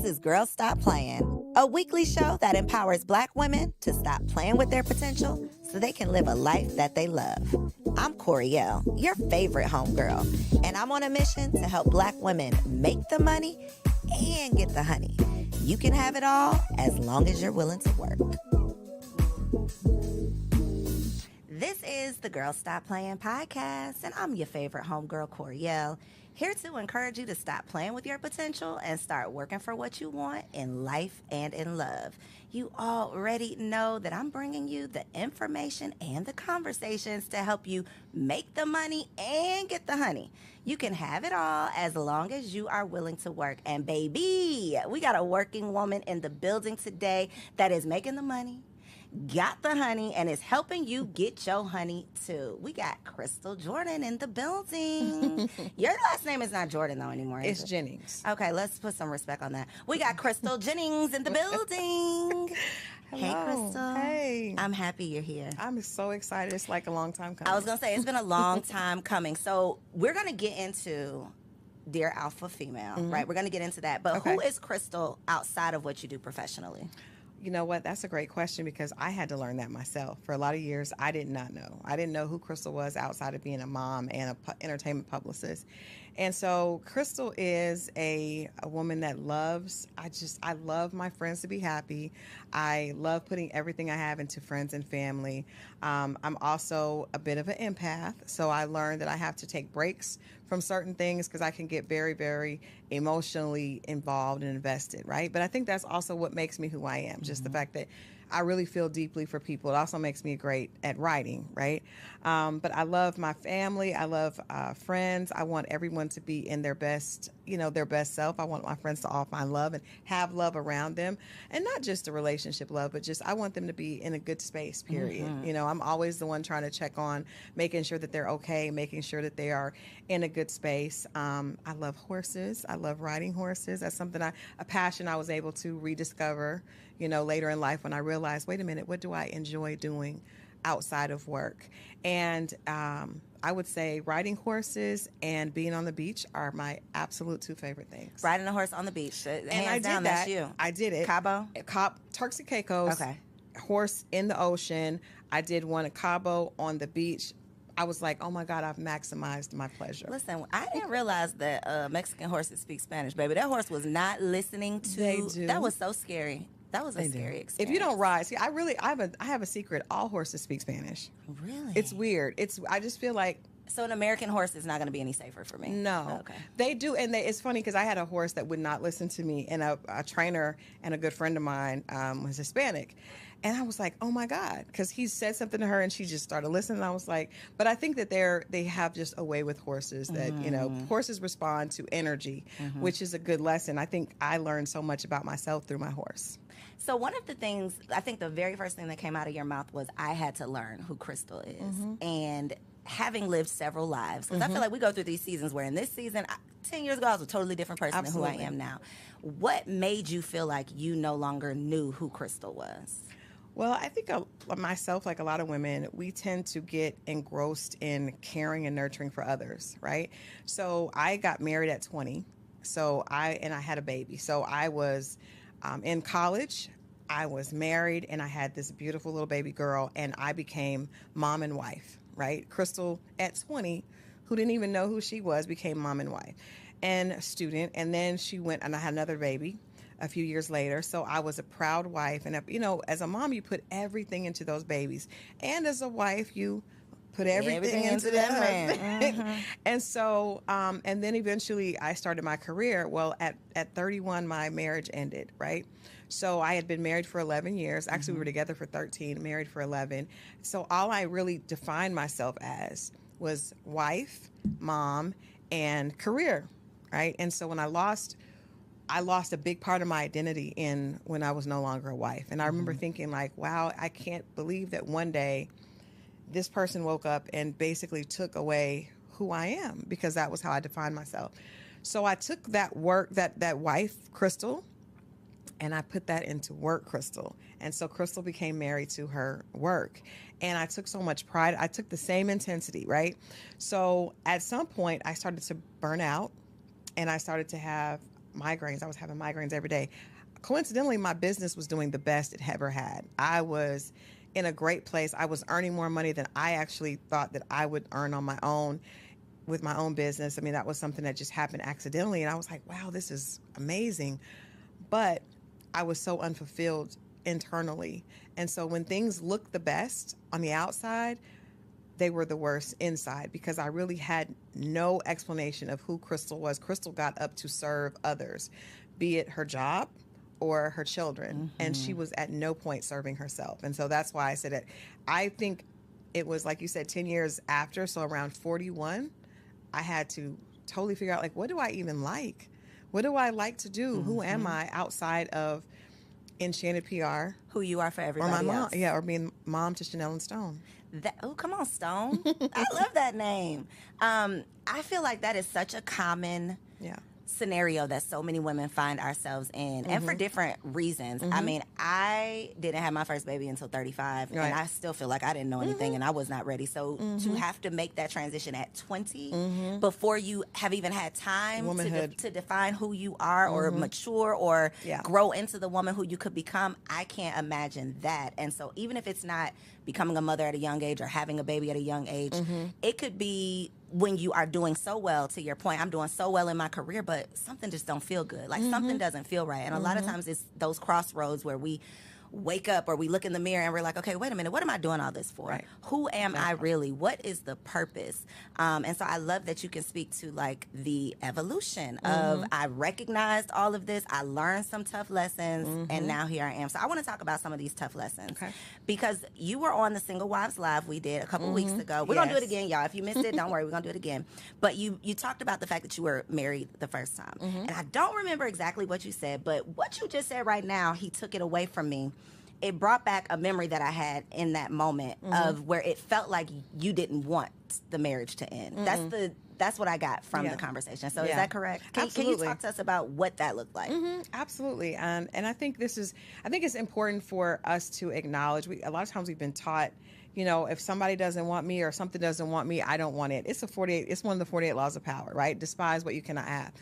This is Girls Stop Playing, a weekly show that empowers Black women to stop playing with their potential so they can live a life that they love. I'm Coriel, your favorite homegirl, and I'm on a mission to help Black women make the money and get the honey. You can have it all as long as you're willing to work. This is the Girls Stop Playing podcast, and I'm your favorite homegirl, Coriel, here to encourage you to stop playing with your potential and start working for what you want in life and in love. You already know that I'm bringing you the information and the conversations to help you make the money and get the honey. You can have it all as long as you are willing to work. And baby, we got a working woman in the building today that is making the money, got the honey, and is helping you get your honey too. We got Crystal Jordan in the building. Your last name is not Jordan though anymore. It's Jennings. Okay, let's put some respect on that. We got Crystal Jennings in the building. Hey, Crystal. Hey. I'm happy you're here. I'm so excited. It's like a long time coming. I was going to say, it's been a long time coming. So we're going to get into Dear Alpha Female, right? We're going to get into that. But Okay. who is Crystal outside of what you do professionally? You know what? That's a great question because I had to learn that myself. For a lot of years, I did not know. I didn't know who Crystal was outside of being a mom and an entertainment publicist. And so Crystal is a woman that loves, I love my friends to be happy. I love putting everything I have into friends and family. I'm also a bit of an empath. So I learned that I have to take breaks from certain things because I can get very, very emotionally involved and invested, right? But I think that's also what makes me who I am, just the fact that I really feel deeply for people. It also makes me great at writing, right? But I love my family. I love friends. I want everyone to be in their best, their best self. I want my friends to all find love and have love around them. And not just a relationship love, but just I want them to be in a good space, period. I'm always the one trying to check on, making sure that they're okay, making sure that they are in a good space. I love horses. I love riding horses. That's something a passion I was able to rediscover, later in life when I realized, wait a minute, what do I enjoy doing outside of work? And I would say riding horses and being on the beach are my absolute two favorite things. Riding a horse on the beach. And Hands I did down, that. That's you. I did it. Cabo? Turks and Caicos. Okay. Horse in the ocean. I did one at Cabo on the beach. I was like, oh my God, I've maximized my pleasure. Listen, I didn't realize that Mexican horses speak Spanish, baby. That horse was not listening to. They do. That was so scary. That was a scary experience. If you don't ride, see, I have a secret. All horses speak Spanish. Really? It's weird. I just feel like. So an American horse is not going to be any safer for me? No. Okay. They do, and it's funny because I had a horse that would not listen to me, and a trainer and a good friend of mine was Hispanic. And I was like, oh my God, because he said something to her and she just started listening. And I was like, but I think that they have just a way with horses that, horses respond to energy, which is a good lesson. I think I learned so much about myself through my horse. So one of the things, I think the very first thing that came out of your mouth was I had to learn who Crystal is. And having lived several lives, because I feel like we go through these seasons where in this season, 10 years ago, I was a totally different person than who I am now. What made you feel like you no longer knew who Crystal was? Well, I think myself, like a lot of women, we tend to get engrossed in caring and nurturing for others, right? So I got married at 20, I had a baby. So I was in college, I was married, and I had this beautiful little baby girl, and I became mom and wife, right? Crystal at 20, who didn't even know who she was, became mom and wife and a student. And then she went, and I had another baby a few years later. So I was a proud wife. And, as a mom, you put everything into those babies. And as a wife, you put everything into that man. And so, and then eventually I started my career. Well, at 31, my marriage ended, right? So I had been married for 11 years. Actually, we were together for 13, married for 11. So all I really defined myself as was wife, mom, and career, right? And so when I lost a big part of my identity when I was no longer a wife. And I remember thinking like, wow, I can't believe that one day this person woke up and basically took away who I am, because that was how I defined myself. So I took that wife, Crystal, and I put that into work, Crystal. And so Crystal became married to her work. And I took so much pride. I took the same intensity, right? So at some point I started to burn out, and I started to have migraines. I was having migraines every day. Coincidentally, my business was doing the best it ever had. I was in a great place. I was earning more money than I actually thought that I would earn on my own with my own business. I mean, that was something that just happened accidentally. And I was like, wow, this is amazing. But I was so unfulfilled internally. And so when things looked the best on the outside, they were the worst inside because I really had no explanation of who Crystal was. Crystal got up to serve others, be it her job or her children. And she was at no point serving herself. And so that's why I said it. I think it was, like you said, 10 years after. So around 41, I had to totally figure out, like, what do I even like? What do I like to do? Who am I outside of Enchanted PR? Who you are for Or everybody my mom. else. Yeah, or being mom to Chanel and Stone. Oh, come on, Stone. I love that name. I feel like that is such a common Yeah. scenario that so many women find ourselves in, and for different reasons. I mean, I didn't have my first baby until 35, Right. and I still feel like I didn't know anything and I was not ready. So to have to make that transition at 20 before you have even had time Womanhood. to define who you are or mature or Yeah. grow into the woman who you could become, I can't imagine that. And so even if it's not becoming a mother at a young age or having a baby at a young age, it could be when you are doing so well. To your point, I'm doing so well in my career, but something just don't feel good. Like something doesn't feel right. And a lot of times it's those crossroads where we wake up or we look in the mirror and we're like, okay, wait a minute, what am I doing all this for? Right. Who am I really? What is the purpose? And so I love that you can speak to like the evolution of I recognized all of this, I learned some tough lessons, and now here I am. So I want to talk about some of these tough lessons. Okay. Because you were on the Single Wives Live we did a couple weeks ago. We're going to do it Yes. again, y'all. If you missed it, don't worry, we're going to do it again. But you talked about the fact that you were married the first time. And I don't remember exactly what you said, but what you just said right now, he took it away from me. It brought back a memory that I had in that moment of where it felt like you didn't want the marriage to end. That's what I got from the conversation. So is Yeah. that correct? Can you Absolutely. talk to us about what that looked like? Absolutely. And I think it's important for us to acknowledge, a lot of times we've been taught, you know, if somebody doesn't want me or something doesn't want me, I don't want it. It's one of the 48 laws of power, right? Despise what you cannot have.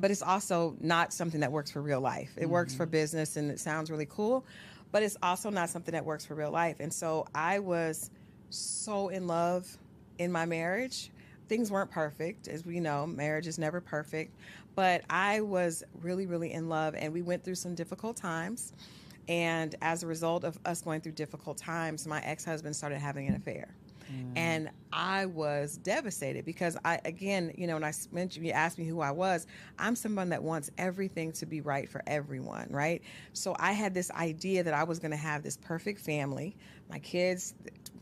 But it's also not something that works for real life. It works for business and it sounds really cool, but it's also not something that works for real life. And so I was so in love in my marriage. Things weren't perfect. As we know, marriage is never perfect. But I was really, really in love, and we went through some difficult times. And as a result of us going through difficult times, my ex-husband started having an affair. And I was devastated because again, you know, when I mentioned, you asked me who I was, I'm someone that wants everything to be right for everyone, right? So I had this idea that I was going to have this perfect family, my kids,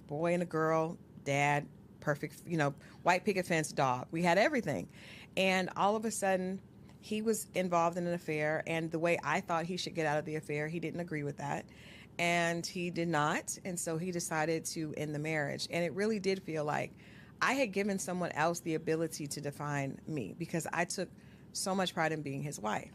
boy and a girl, dad, perfect, you know, white picket fence dog. We had everything. And all of a sudden, he was involved in an affair, and the way I thought he should get out of the affair, he didn't agree with that. And he did not. And so he decided to end the marriage. And it really did feel like I had given someone else the ability to define me because I took so much pride in being his wife.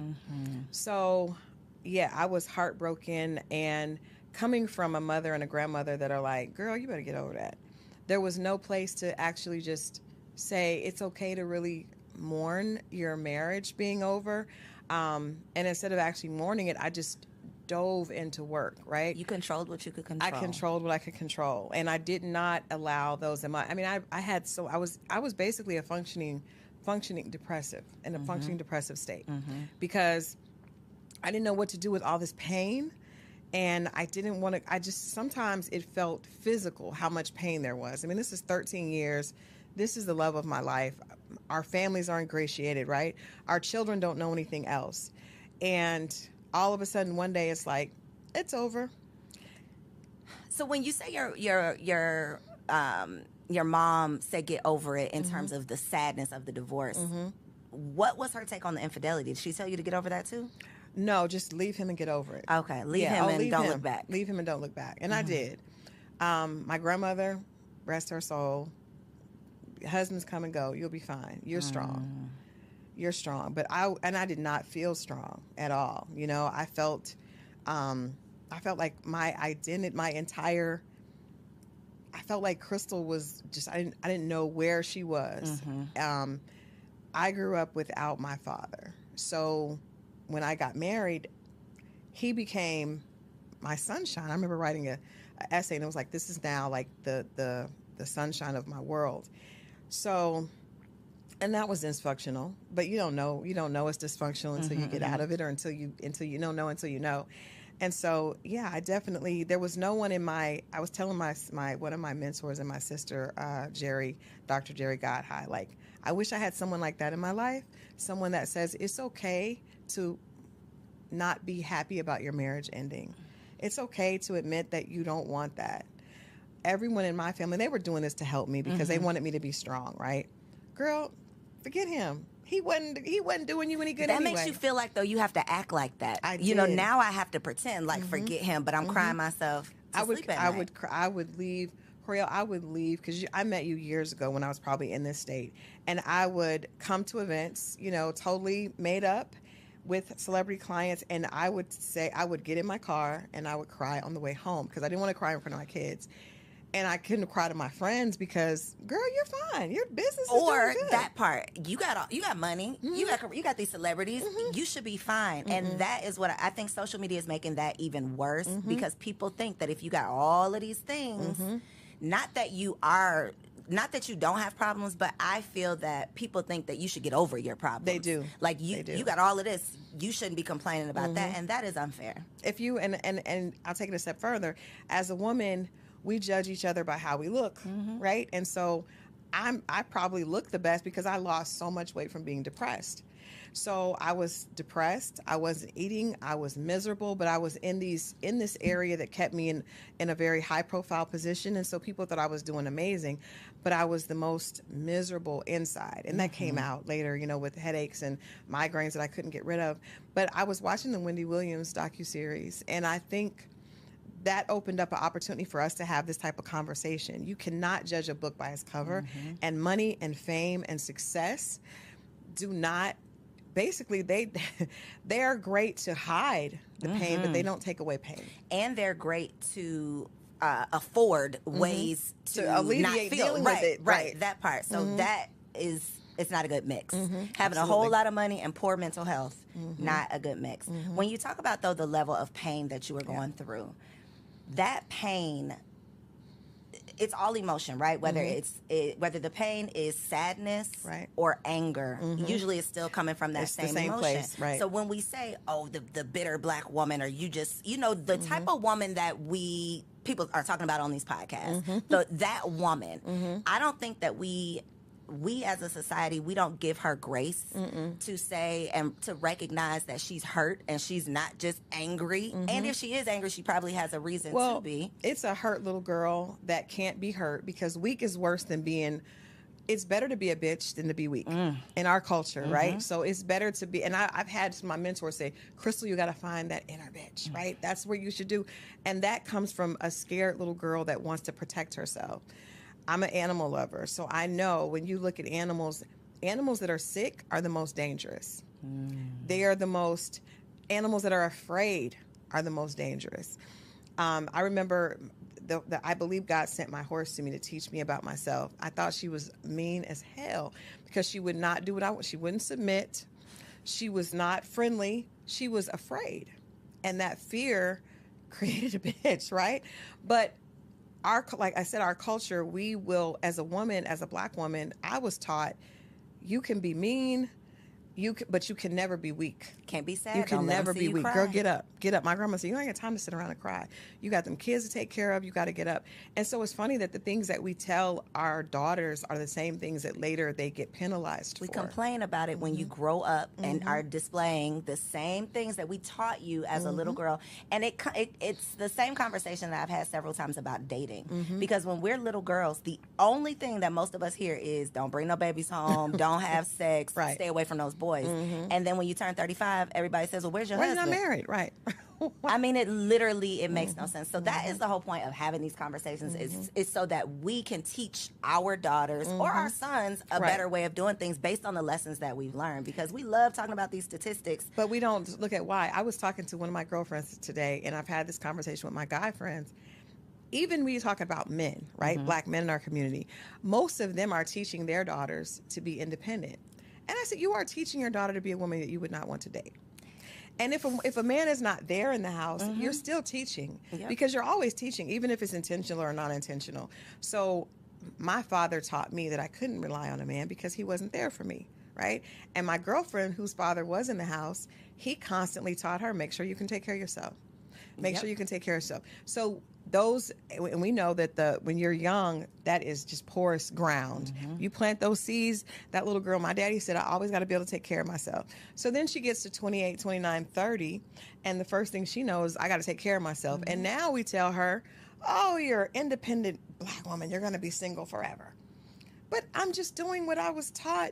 So, yeah, I was heartbroken. And coming from a mother and a grandmother that are like, girl, you better get over that. There was no place to actually just say it's okay to really mourn your marriage being over. And instead of actually mourning it, I just dove into work, right? You controlled what you could control. I controlled what I could control, and I did not allow those in my. I mean, I was basically a functioning depressive in a functioning depressive state because I didn't know what to do with all this pain, and I didn't want to. I just sometimes it felt physical how much pain there was. I mean, this is 13 years. This is the love of my life. Our families are ingratiated, right? Our children don't know anything else, and all of a sudden, one day, it's like, it's over. So when you say your mom said get over it in terms of the sadness of the divorce, what was her take on the infidelity? Did she tell you to get over that too? No, just leave him and get over it. Okay, leave him and don't look back. Leave him and don't look back. And I did. My grandmother, rest her soul, husbands come and go. You'll be fine. You're strong. You're strong. But I did not feel strong at all. You know, I felt like my identity, I felt like Crystal was just, I didn't know where she was. I grew up without my father. so when I got married, he became my sunshine. I remember writing a essay, and it was like, this is now like the sunshine of my world. So, and that was dysfunctional, but you don't know it's dysfunctional until you get out of it, or until you until you know. And so, yeah, I definitely, there was no one I was telling my one of my mentors and my sister, Dr. Jerry Godhigh, like, I wish I had someone like that in my life, someone that says it's okay to not be happy about your marriage ending. It's okay to admit that you don't want that. Everyone in my family, they were doing this to help me because they wanted me to be strong, right? Girl, forget him. He wasn't doing you any good that anyway. makes you feel like, though, you have to act like that. I did. Now I have to pretend like forget him, but I'm crying myself to sleep at night. I would leave, Coriel, I would leave, because I met you years ago when I was probably in this state, and I would come to events, totally made up with celebrity clients, and I would get in my car and I would cry on the way home because I didn't want to cry in front of my kids. And I couldn't cry to my friends because, girl, you're fine. Your business is doing good. That part, you got money, you got these celebrities, you should be fine. And that is what I think social media is making that even worse, because people think that if you got all of these things, not that you don't have problems, but I feel that people think that you should get over your problems. They do. Like, you got all of this, you shouldn't be complaining about that, and that is unfair. If you and I'll take it a step further. As a woman, we judge each other by how we look, right? And so I probably look the best because I lost so much weight from being depressed. So I was depressed. I wasn't eating. I was miserable, but I was in this area that kept me in a very high profile position. And so people thought I was doing amazing, but I was the most miserable inside. And that came out later, with headaches and migraines that I couldn't get rid of. But I was watching the Wendy Williams docuseries, and I think that opened up an opportunity for us to have this type of conversation. You cannot judge a book by its cover, and money and fame and success do not, basically they are great to hide the pain, but they don't take away pain. And they're great to afford ways to alleviate not feel dealing with it. Right, that part. So that is, it's not a good mix. Having Absolutely. a whole lot of money and poor mental health, not a good mix. When you talk about, though, the level of pain that you were going through, that pain, it's all emotion, right? Whether whether the pain is sadness or anger, usually it's still coming from that same emotion. Place, right. So when we say, oh, the bitter black woman, or you just, the type of woman that people are talking about on these podcasts, that woman, I don't think that we as a society, we don't give her grace to say and to recognize that she's hurt and she's not just angry. And if she is angry, she probably has a reason to be. It's a hurt little girl that can't be hurt, because weak is worse than being. It's better to be a bitch than to be weak in our culture, right? So it's better to be, and I've had my mentors say, Crystal, you got to find that inner bitch, right? That's where you should do. And that comes from a scared little girl that wants to protect herself. I'm an animal lover, so I know when you look at animals that are sick are the most dangerous. They are the most, animals that are afraid are the most dangerous. I remember, I believe God sent my horse to me to teach me about myself. I thought she was mean as hell because she would not do what I want. She wouldn't submit. She was not friendly. She was afraid. And that fear created a bitch, right? But like I said, our culture, we will, as a woman, as a black woman, I was taught you can be mean, but you can never be weak. Can't be sad. You can never be weak. Cry. Girl, get up. Get up. My grandma said, you don't got time to sit around and cry. You got them kids to take care of. You got to get up. And so it's funny that the things that we tell our daughters are the same things that later they get penalized for. We complain about it when you grow up and are displaying the same things that we taught you as a little girl. And it's the same conversation that I've had several times about dating. Because when we're little girls, the only thing that most of us hear is, don't bring no babies home, don't have sex, stay away from those boys. And then when you turn 35, everybody says, well, where's your husband? Why are you not married? Right. I mean, it makes no sense. So that is the whole point of having these conversations, is so that we can teach our daughters or our sons a better way of doing things based on the lessons that we've learned, because we love talking about these statistics. But we don't look at why. I was talking to one of my girlfriends today, and I've had this conversation with my guy friends. Even when you talk about men, right? Black men in our community, most of them are teaching their daughters to be independent. And I said, you are teaching your daughter to be a woman that you would not want to date. And if a man is not there in the house, you're still teaching, because you're always teaching, even if it's intentional or not intentional. So my father taught me that I couldn't rely on a man because he wasn't there for me, right? And my girlfriend, whose father was in the house, he constantly taught her, make sure you can take care of yourself. Make sure you can take care of yourself. So those, and we know that when you're young, that is just porous ground. You plant those seeds. That little girl, my daddy said, I always got to be able to take care of myself. So then she gets to 28, 29, 30, and the first thing she knows, I got to take care of myself. And now we tell her, oh, you're an independent black woman. You're going to be single forever. But I'm just doing what I was taught.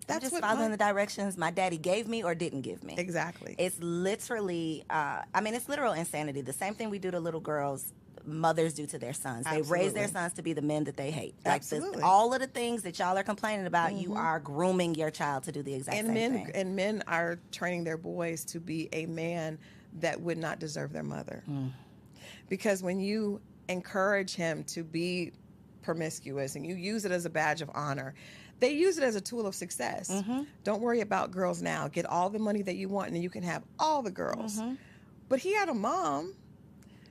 I'm just following the directions my daddy gave me or didn't give me. Exactly. It's literally, it's literal insanity. The same thing we do to little girls, mothers do to their sons. They raise their sons to be the men that they hate. Absolutely. All of the things that y'all are complaining about, you are grooming your child to do the exact same thing. And men are training their boys to be a man that would not deserve their mother. Because when you encourage him to be promiscuous and you use it as a badge of honor, they use it as a tool of success. Don't worry about girls now. Get all the money that you want and then you can have all the girls. But he had a mom.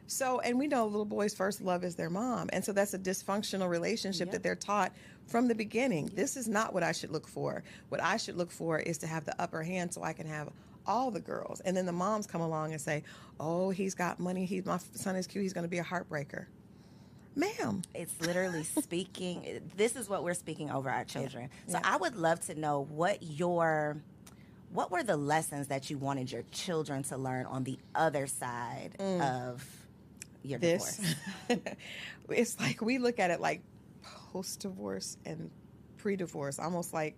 So, and we know little boys' first love is their mom. And so that's a dysfunctional relationship that they're taught from the beginning. This is not what I should look for. What I should look for is to have the upper hand so I can have all the girls. And then the moms come along and say, oh, he's got money. My son is cute. He's going to be a heartbreaker. Ma'am. It's literally speaking. This is what we're speaking over our children. So I would love to know what were the lessons that you wanted your children to learn on the other side of your divorce? It's like we look at it like post-divorce and pre-divorce, almost like,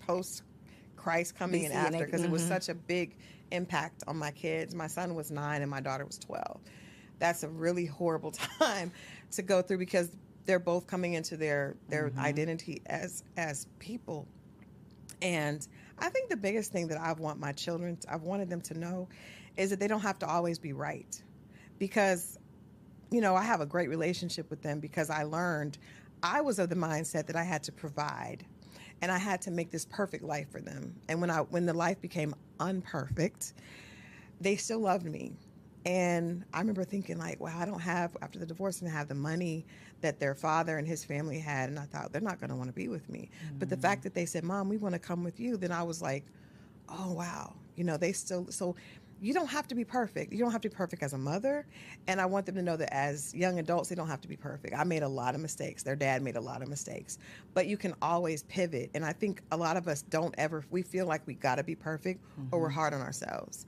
post-Christ coming in after, because it was such a big impact on my kids. My son was 9 and my daughter was 12. That's a really horrible time to go through because they're both coming into their identity as people. And I think the biggest thing that I've wanted them to know is that they don't have to always be right. Because, I have a great relationship with them because I learned I was of the mindset that I had to provide and I had to make this perfect life for them. And when the life became unperfect, they still loved me. And I remember thinking like, wow, after the divorce, I didn't have the money that their father and his family had. And I thought, they're not going to want to be with me. But the fact that they said, Mom, we want to come with you, then I was like, oh, wow. So you don't have to be perfect. You don't have to be perfect as a mother. And I want them to know that as young adults, they don't have to be perfect. I made a lot of mistakes. Their dad made a lot of mistakes. But you can always pivot. And I think a lot of us we feel like we got to be perfect or we're hard on ourselves.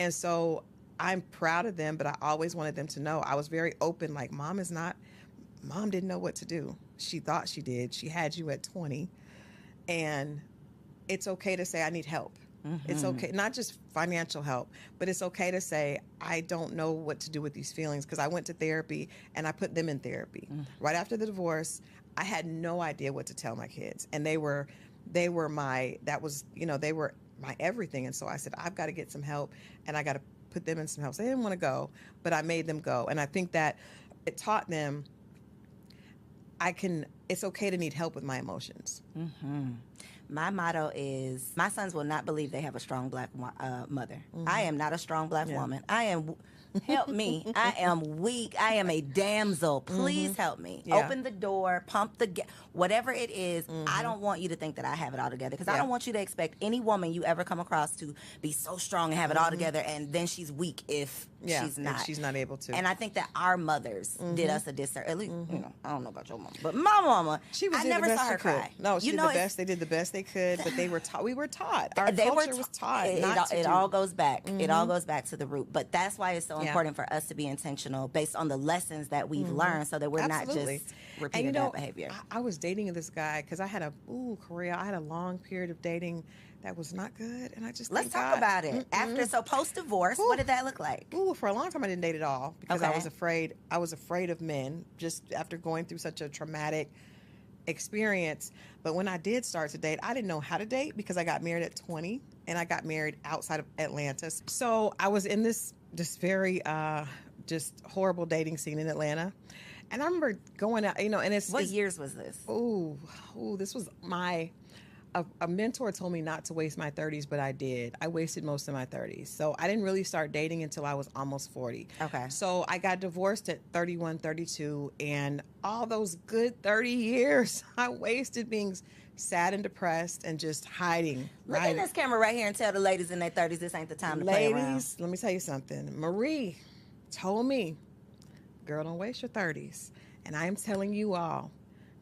And so I'm proud of them, but I always wanted them to know I was very open. Like, Mom didn't know what to do. She thought she did. She had you at 20. And it's okay to say, I need help. It's okay, not just financial help, but it's okay to say, I don't know what to do with these feelings, because I went to therapy and I put them in therapy. Right after the divorce, I had no idea what to tell my kids. And they were my everything. And so I said, I've got to get some help and I got to put them in some help. So they didn't want to go, but I made them go. And I think that it taught them it's okay to need help with my emotions. My motto is, my sons will not believe they have a strong black mother. I am not a strong black woman. I am, help me. I am weak. I am a damsel. Please help me. Open the door, pump the gas, whatever it is. I don't want you to think that I have it all together, because I don't want you to expect any woman you ever come across to be so strong and have it all together, and then she's weak if she's not. If she's not able to. And I think that our mothers did us a disservice. At least, I don't know about your mama, but my mama, I never saw her cry. No, she did the best. They did the best they could, but they were taught. We were taught. Our culture was taught. It all goes back. It all goes back to the root. But that's why it's so important for us to be intentional based on the lessons that we've learned, so that we're not just repeating that behavior. I was dating this guy because I had a long period of dating that was not good, and I just let's talk about it. So post divorce, what did that look like? For a long time I didn't date at all because I was afraid. I was afraid of men just after going through such a traumatic experience. But when I did start to date, I didn't know how to date because I got married at 20 and I got married outside of Atlanta. So I was in this very just horrible dating scene in Atlanta. And I remember going out, and what years was this? This was a mentor told me not to waste my 30s, but I did. I wasted most of my 30s. So I didn't really start dating until I was almost 40. Okay. So I got divorced at 31, 32, and all those good 30 years I wasted being sad and depressed and just hiding. Look at this camera right here and tell the ladies in their 30s this ain't the time to play around. Ladies, let me tell you something. Marie told me, girl, don't waste your 30s. And I am telling you all,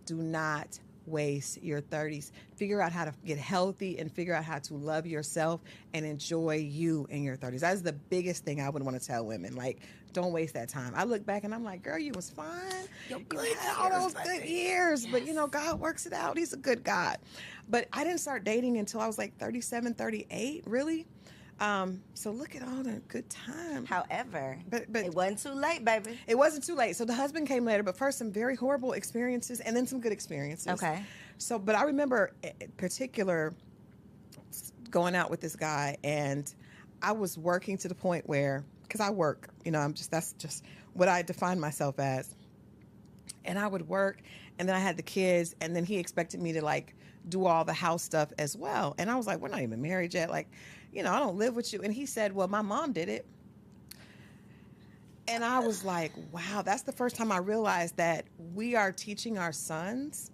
do not waste your 30s. Figure out how to get healthy and figure out how to love yourself and enjoy you in your 30s. That's the biggest thing I would want to tell women. Like, don't waste that time. I look back and I'm like, girl, you was fine. You had all those good years. Yes. But, you know, God works it out. He's a good God. But I didn't start dating until I was like 37, 38, really. So look at all the good time. However, but it wasn't too late, baby. It wasn't too late. So the husband came later, but first some very horrible experiences and then some good experiences. Okay. So, but I remember in particular going out with this guy, and I was working to the point where, because I work, you know, that's just what I define myself as. And I would work, and then I had the kids, and then he expected me to like do all the house stuff as well. And I was like, we're not even married yet. Like, you know, I don't live with you. And he said, well, my mom did it. And I was like, wow, that's the first time I realized that we are teaching our sons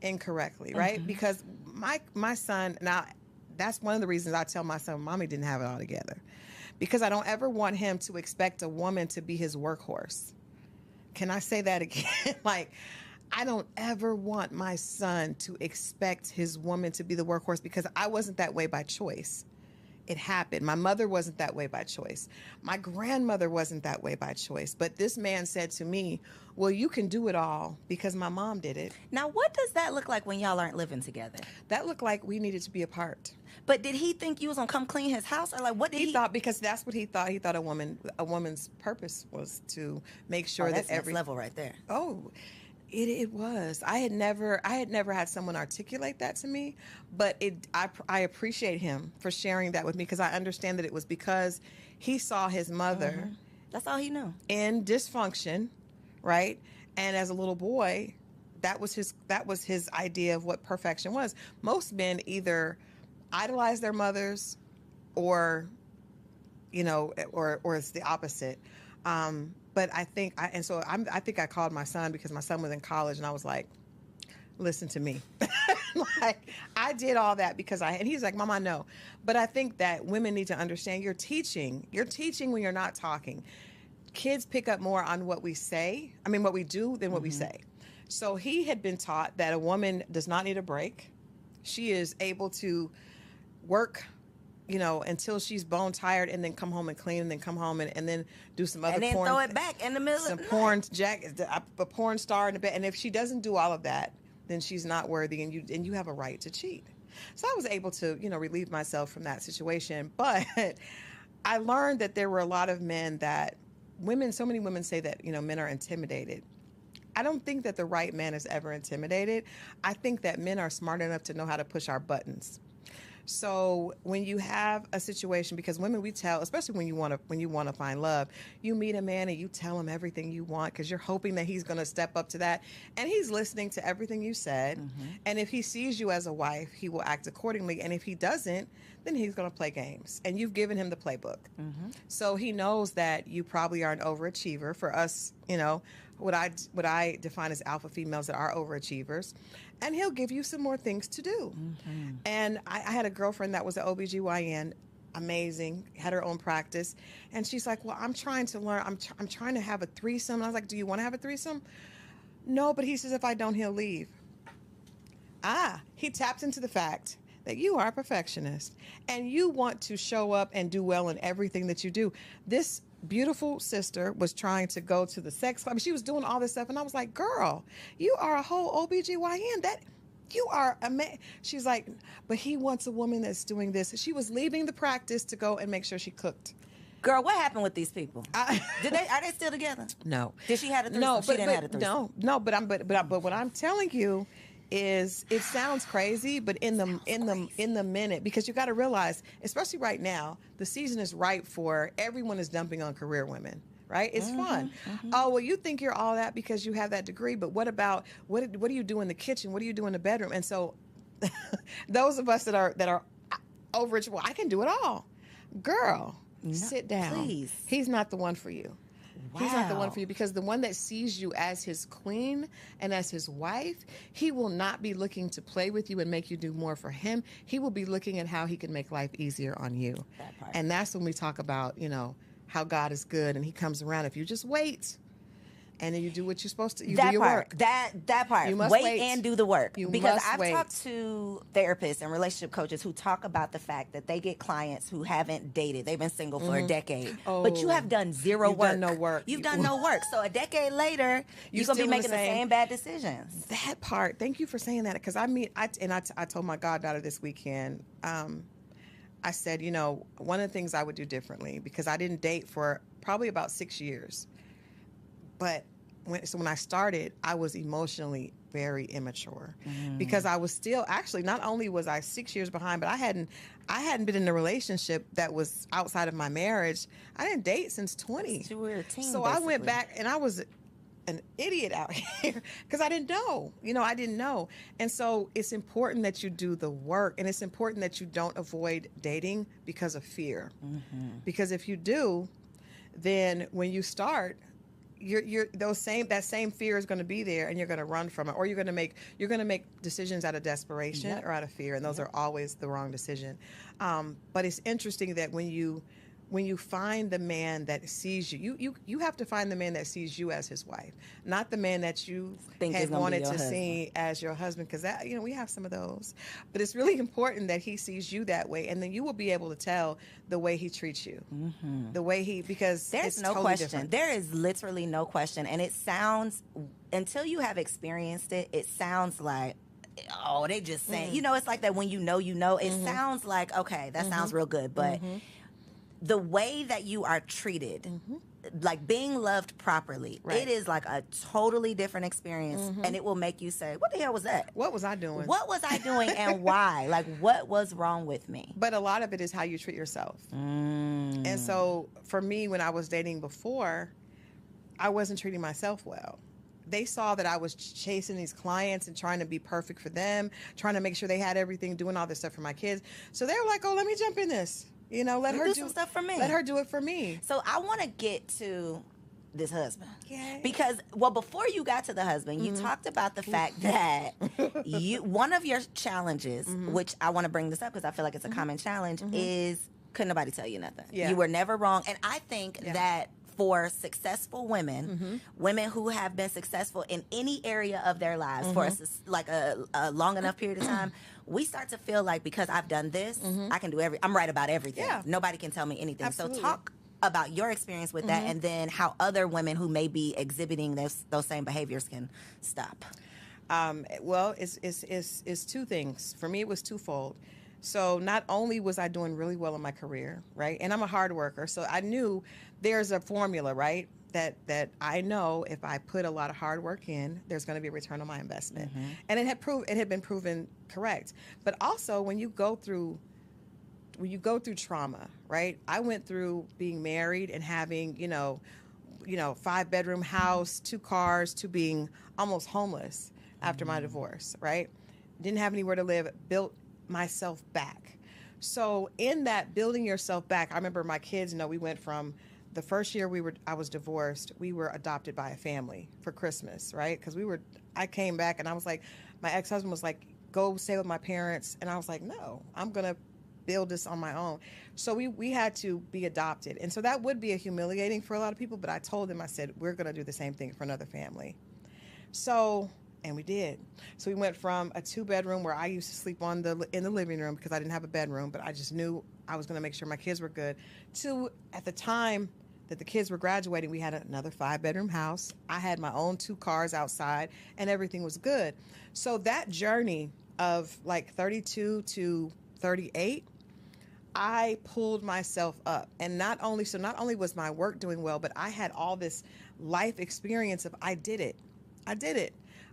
incorrectly, right? Mm-hmm. Because my son, now that's one of the reasons I tell my son, mommy didn't have it all together. Because I don't ever want him to expect a woman to be his workhorse. Can I say that again? Like, I don't ever want my son to expect his woman to be the workhorse, because I wasn't that way by choice. It happened. My mother wasn't that way by choice. My grandmother wasn't that way by choice. But this man said to me, well, you can do it all because my mom did it. Now, what does that look like when y'all aren't living together? That looked like we needed to be apart. But did he think you was going to come clean his house? Or like, what did he thought, because that's what he thought. He thought a woman's purpose was to make sure that's that every level right there. Oh, It was. I had never had someone articulate that to me, but I appreciate him for sharing that with me, because I understand that it was because he saw his mother. Mm-hmm. That's all he knew. In dysfunction, right? And as a little boy, that was his idea of what perfection was. Most men either idolize their mothers, or, you know, or it's the opposite. But I think I think I called my son, because my son was in college, and I was like, listen to me. Like, I did all that because and he's like, Mom, I know. But I think that women need to understand you're teaching when you're not talking. Kids pick up more on what we say, what we do, than what we say. So he had been taught that a woman does not need a break. She is able to work, you know, until she's bone tired, and then come home and clean, and then come home and then do some other porn. And then throw it back in the middle of the night. A porn star in the bed. And if she doesn't do all of that, then she's not worthy, and you have a right to cheat. So I was able to, you know, relieve myself from that situation. But I learned that there were a lot of men so many women say that, you know, men are intimidated. I don't think that the right man is ever intimidated. I think that men are smart enough to know how to push our buttons. So when you have a situation, because women, we tell, especially when you want to find love, you meet a man and you tell him everything you want, because you're hoping that he's going to step up to that, and he's listening to everything you said. Mm-hmm. And if he sees you as a wife, he will act accordingly. And if he doesn't, then he's going to play games, and you've given him the playbook. Mm-hmm. So he knows that you probably are an overachiever. For us, you know, what I define as alpha females that are overachievers, and he'll give you some more things to do. Mm-hmm. And I had a girlfriend that was an OBGYN, amazing, had her own practice, and she's like, well, I'm trying to learn, I'm trying to have a threesome. And I was like, do you want to have a threesome? No, but he says if I don't, he'll leave. He tapped into the fact that you are a perfectionist, and you want to show up and do well in everything that you do. This beautiful sister was trying to go to the sex club. She was doing all this stuff, and I was like, girl, you are a whole OBGYN. That you are a man. She's like, but he wants a woman that's doing this. She was leaving the practice to go and make sure she cooked. Girl, what happened with these people? Are they still together? No. Did she have a threesome? No, she didn't have a threesome. No, but what I'm telling you is, it sounds crazy, but in the minute, because you got to realize, especially right now, the season is ripe for everyone is dumping on career women, right? It's fun. Mm-hmm. Oh, well, you think you're all that because you have that degree, but what about what do you do in the kitchen? What do you do in the bedroom? And so those of us that are overage, well, I can do it all. Girl, No, sit down. please. He's not the one for you. He's not the one Wow. for you, because the one that sees you as his queen and as his wife, he will not be looking to play with you and make you do more for him. He will be looking at how he can make life easier on you. That part. And that's when we talk about, how God is good and he comes around. If you just wait and then you do what you're supposed to, you do That your part, work. that part. You must wait wait. and do the work. You Because must I've wait. talked to therapists and relationship coaches who talk about the fact that they get clients who haven't dated. They've been single for a decade. But you Oh, have done zero you've work. done no work. You've done no work. So a decade later, you're going to be still in making the same bad decisions. That part. Thank you for saying that, because I told my goddaughter this weekend. I said, one of the things I would do differently, because I didn't date for probably about 6 years, but when I started, I was emotionally very immature, because I was still, actually, not only was I 6 years behind, but I hadn't been in a relationship that was outside of my marriage. I didn't date since 20. You were a teen, So I went basically. back, and I was an idiot out here, because I didn't know. I didn't know. And so it's important that you do the work, and it's important that you don't avoid dating because of fear. Because if you do, then when you start, that same fear is going to be there, and you're going to run from it, or you're going to make decisions out of desperation or out of fear, and those are always the wrong decision. But it's interesting that when you find the man that sees you have to find the man that sees you as his wife, not the man that you Think is had gonna be wanted your to husband. see as your husband, because that we have some of those. But it's really important that he sees you that way, and then you will be able to tell the way he treats you, the way because There's it's no totally question. different. There is literally no question. And it sounds, until you have experienced it, it sounds like, oh, they just saying, it's like that when you know, it sounds like, okay, that sounds real good. But the way that you are treated, like being loved properly, Right. it is like a totally different experience. And it will make you say, what the hell was that? What was I doing? What was I doing and why? Like, what was wrong with me? But a lot of it is how you treat yourself. And so for me, when I was dating before, I wasn't treating myself well. They saw that I was chasing these clients and trying to be perfect for them, trying to make sure they had everything, doing all this stuff for my kids. So they were like, oh, let me jump in this. Let her do some stuff for me. Let her do it for me. So I want to get to this husband. Yay. Because, well, before you got to the husband, you talked about the fact that one of your challenges, which I want to bring this up because I feel like it's a common challenge, is couldn't nobody tell you nothing. Yeah. You were never wrong. And I think that for successful women, women who have been successful in any area of their lives for a long enough period of time, we start to feel like, because I've done this, I can do I'm right about everything. Yeah. Nobody can tell me anything. Absolutely. So talk about your experience with that, and then how other women who may be exhibiting those same behaviors can stop. Well, it's two things. For me, it was twofold. So not only was I doing really well in my career, right? And I'm a hard worker. So I knew there's a formula, right? That I know if I put a lot of hard work in, there's going to be a return on my investment. And it had been proven correct. But also when you go through trauma, right? I went through being married and having, 5-bedroom house, 2 cars, to being almost homeless after my divorce, right? Didn't have anywhere to live, built myself back. So in that building yourself back, I remember my kids, we went from the first year I was divorced, we were adopted by a family for Christmas, right? Because I came back and I was like, my ex-husband was like, go stay with my parents. And I was like, no, I'm going to build this on my own. So we had to be adopted. And so that would be humiliating for a lot of people, but I told them, I said, we're going to do the same thing for another family. And we did. So we went from a 2-bedroom where I used to sleep in the living room because I didn't have a bedroom, but I just knew I was going to make sure my kids were good, to, at the time that the kids were graduating, we had another 5-bedroom house. I had my own 2 cars outside, and everything was good. So that journey of like 32 to 38, I pulled myself up. And not only was my work doing well, but I had all this life experience of I did it.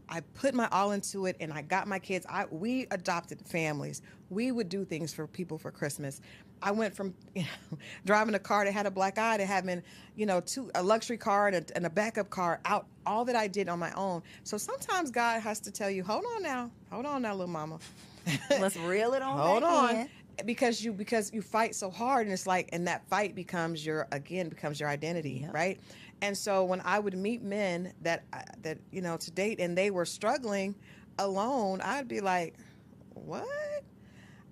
I put my all into it, and I got my kids. We adopted families. We would do things for people for Christmas. I went from driving a car that had a black eye to having a luxury car and a backup car out. All that I did on my own. So sometimes God has to tell you, hold on now, little mama. Let's reel it on Hold back on. in. Because you fight so hard, and it's like, and that fight becomes your identity, Yep. right? And so when I would meet men that to date, and they were struggling alone, I'd be like, what?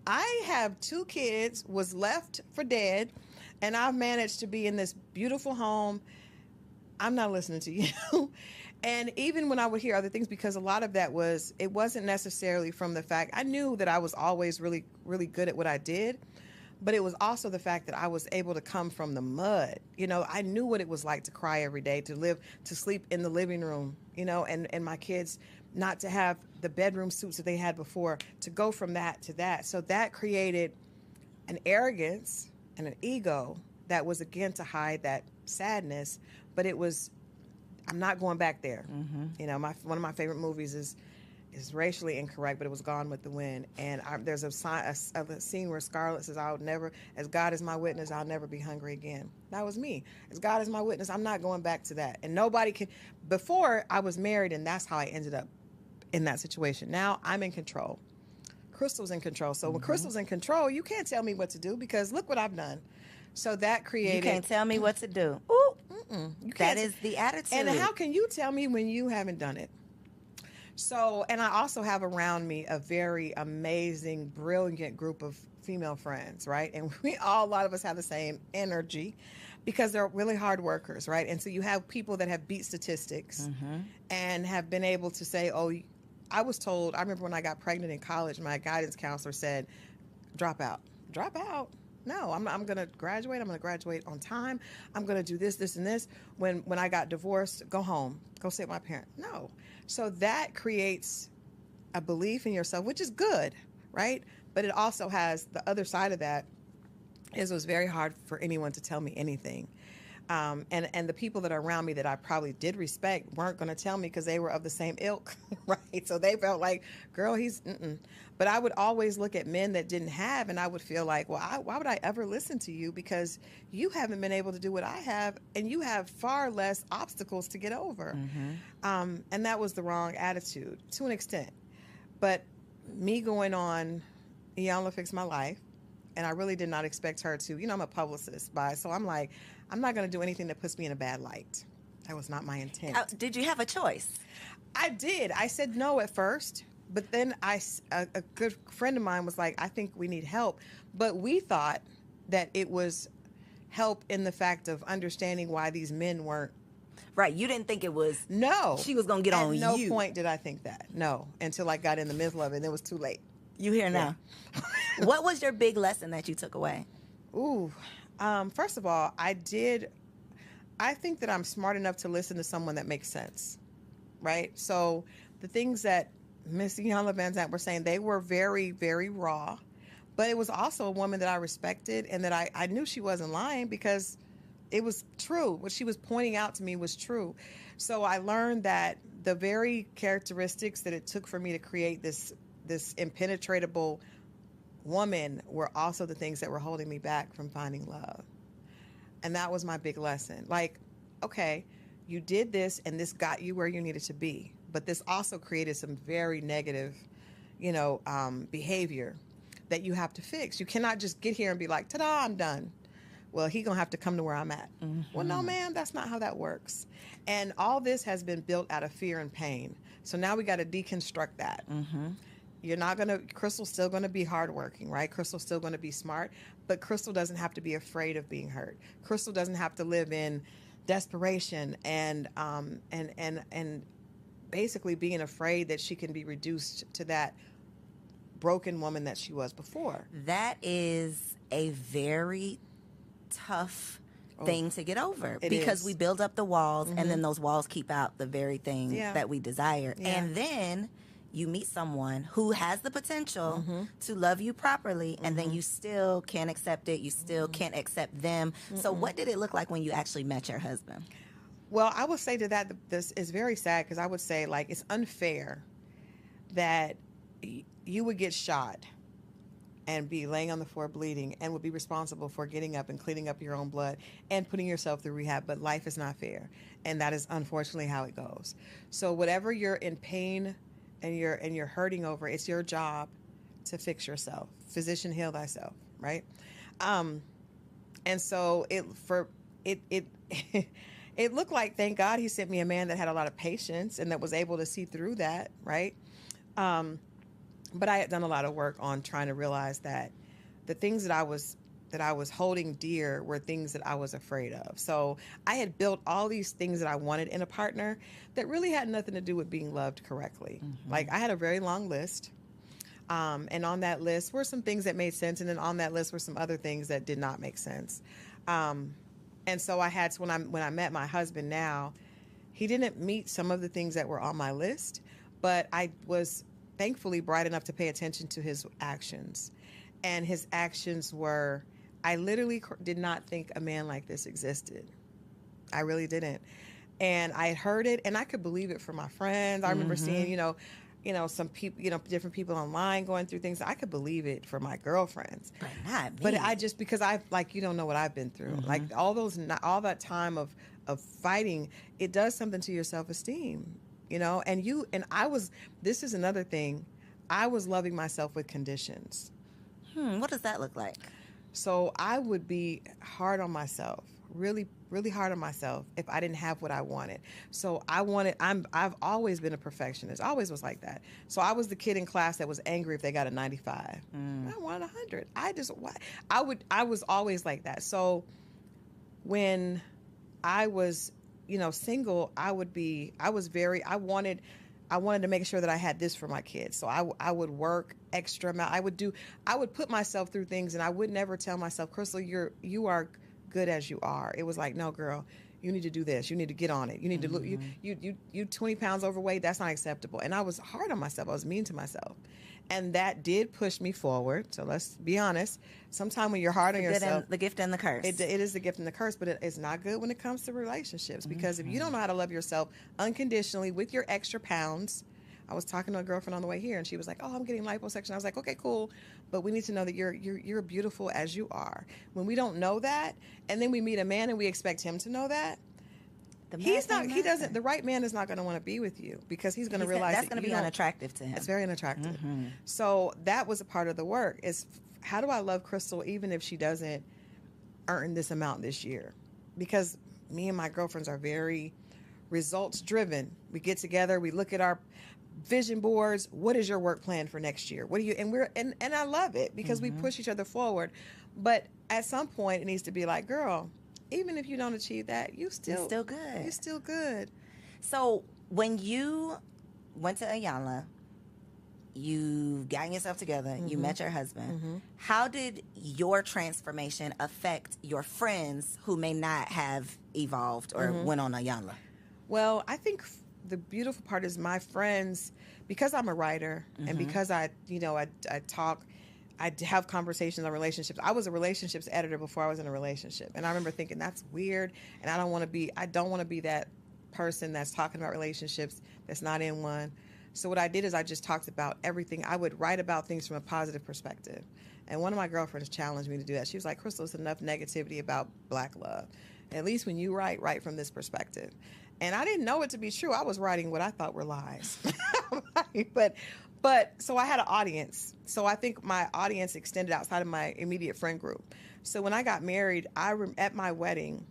I have 2 kids, was left for dead, and I've managed to be in this beautiful home. I'm not listening to you. And even when I would hear other things, because a lot of that it wasn't necessarily from the fact, I knew that I was always really, really good at what I did, but it was also the fact that I was able to come from the mud. I knew what it was like to cry every day, to sleep in the living room, and my kids not to have the bedroom suits that they had before, to go from that to that. So that created an arrogance and an ego that was, again, to hide that sadness, but it was, I'm not going back there. Mm-hmm. One of my favorite movies is racially incorrect, but it was Gone with the Wind. And there's a scene where Scarlett says, "I'll never, as God is my witness, I'll never be hungry again." That was me. As God is my witness, I'm not going back to that. And nobody can. Before, I was married, and that's how I ended up in that situation. Now I'm in control. Crystal's in control. So when Crystal's in control, you can't tell me what to do, because look what I've done. So that created. You can't tell me what to do. Ooh, you that can't. is the attitude. And how can you tell me when you haven't done it? So, and I also have around me a very amazing, brilliant group of female friends, right? And a lot of us have the same energy, because they're really hard workers, right? And so you have people that have beat statistics and have been able to say, oh, I was told, I remember when I got pregnant in college, my guidance counselor said, drop out. Drop out? No, I'm going to graduate. I'm going to graduate on time. I'm going to do this, this, and this. When I got divorced, go home. Go stay with my parent. No. So that creates a belief in yourself, which is good, right? But it also has the other side of that, is it was very hard for anyone to tell me anything. And the people that are around me that I probably did respect weren't going to tell me, because they were of the same ilk, right? So they felt like, girl, he's, But I would always look at men that didn't have, and I would feel like, well, why would I ever listen to you? Because you haven't been able to do what I have, and you have far less obstacles to get over. And that was the wrong attitude to an extent. But me going on, Iyanla Fix My Life, and I really did not expect her to, I'm a publicist, so I'm like, I'm not going to do anything that puts me in a bad light. That was not my intent. Did you have a choice? I did. I said no at first, but then a good friend of mine was like, I think we need help. But we thought that it was help in the fact of understanding why these men weren't. Right. You didn't think it was. No. She was going to get on you. At no point did I think that. No. Until I got in the middle of it, and it was too late. You here now. What was your big lesson that you took away? Ooh. First of all, I think that I'm smart enough to listen to someone that makes sense, right? So the things that Miss Iyanla Vanzant were saying, they were very, very raw, but it was also a woman that I respected, and that I knew she wasn't lying, because it was true. What she was pointing out to me was true. So I learned that the very characteristics that it took for me to create this impenetrable woman were also the things that were holding me back from finding love. And that was my big lesson. Like, okay, you did this, and this got you where you needed to be, but this also created some very negative, behavior that you have to fix. You cannot just get here and be like, ta-da, I'm done. Well, he gonna have to come to where I'm at. Well, no, ma'am, that's not how that works. And all this has been built out of fear and pain. So now we got to deconstruct that. You're not going to, Crystal's still going to be hardworking, right? Crystal's still going to be smart, but Crystal doesn't have to be afraid of being hurt. Crystal doesn't have to live in desperation and basically being afraid that she can be reduced to that broken woman that she was before. That is a very tough thing to get over, because we build up the walls, and then those walls keep out the very thing that we desire. And then you meet someone who has the potential to love you properly, and then you still can't accept it. You still can't accept them. So what did it look like when you actually met your husband? Well, I would say to that, this is very sad, because I would say, like, it's unfair that you would get shot and be laying on the floor bleeding, and would be responsible for getting up and cleaning up your own blood and putting yourself through rehab. But life is not fair, and that is unfortunately how it goes. So whatever you're in pain and you're hurting over, it's your job to fix yourself. Physician, heal thyself, right? Um, and so it it looked like, thank God he sent me a man that had a lot of patience and that was able to see through that, right? Um, but I had done a lot of work on trying to realize that the things that I was holding dear were things that I was afraid of. So I had built all these things that I wanted in a partner that really had nothing to do with being loved correctly. Like I had a very long list. And on that list were some things that made sense. And then on that list were some other things that did not make sense. And so I had to, when I met my husband now, he didn't meet some of the things that were on my list, but I was thankfully bright enough to pay attention to his actions. And his actions were, I literally did not think a man like this existed. I really didn't. And I had heard it, and I could believe it from my friends. I remember seeing, some people, different people online going through things. I could believe it for my girlfriends, But not me. but I just, because I, like, you don't know what I've been through. Like all that time of fighting, it does something to your self-esteem, and this is another thing. I was loving myself with conditions. What does that look like? So I would be hard on myself, really, really hard on myself if I didn't have what I wanted. So I've always been a perfectionist. Always was like that. So I was the kid in class that was angry if they got a 95. I wanted 100. I was always like that. So when I was, single, I wanted to make sure that I had this for my kids. So I would work extra amount. I would put myself through things, and I would never tell myself, Crystal, you are good as you are. It was like, no, girl, you need to do this. You need to get on it. You need to look, you 20 pounds overweight. That's not acceptable. And I was hard on myself. I was mean to myself. And that did push me forward. So let's be honest. Sometimes when you're hard on yourself, The gift and the curse. it is the gift and the curse, but it's not good when it comes to relationships, because if you don't know how to love yourself unconditionally with your extra pounds. I was talking to a girlfriend on the way here, and she was like, "Oh, I'm getting liposuction." I was like, "Okay, cool, but we need to know that you're beautiful as you are." When we don't know that, and then we meet a man and we expect him to know that, the right man is not going to want to be with you, because he's going to realize that's going to be unattractive to him. It's very unattractive. So that was a part of the work, is how do I love Crystal even if she doesn't earn this amount this year? Because me and my girlfriends are very results driven. We get together, we look at our vision boards. What is your work plan for next year? What do you, and I love it, because we push each other forward. But at some point it needs to be like, girl, even if you don't achieve that, you're still good. You're still good. So when you went to Ayanla, you got yourself together, you met your husband. How did your transformation affect your friends who may not have evolved or went on Ayanla? Well, I think the beautiful part is my friends, because I'm a writer and because I talk, I have conversations on relationships. I was a relationships editor before I was in a relationship. And I remember thinking, that's weird. And I don't want to be that person that's talking about relationships that's not in one. So what I did is I just talked about everything. I would write about things from a positive perspective. And one of my girlfriends challenged me to do that. She was like, Crystal, it's enough negativity about Black love. At least when you write from this perspective. And I didn't know it to be true. I was writing what I thought were lies. But so I had an audience. So I think my audience extended outside of my immediate friend group. So when I got married, at my wedding,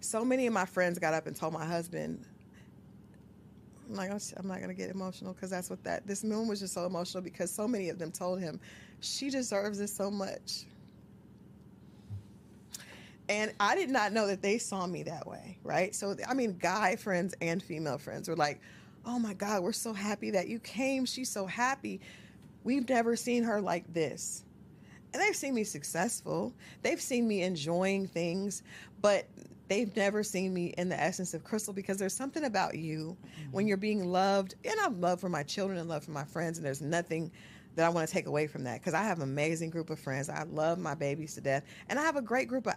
so many of my friends got up and told my husband, I'm not going to get emotional, because that's what this moment was just so emotional, because so many of them told him, she deserves this so much. And I did not know that they saw me that way, right? So, guy friends and female friends were like, oh my God, we're so happy that you came. She's so happy. We've never seen her like this. And they've seen me successful. They've seen me enjoying things, but they've never seen me in the essence of Crystal, because there's something about you when you're being loved. And I have love for my children and love for my friends, and there's nothing that I want to take away from that, because I have an amazing group of friends. I love my babies to death. And I have a great group of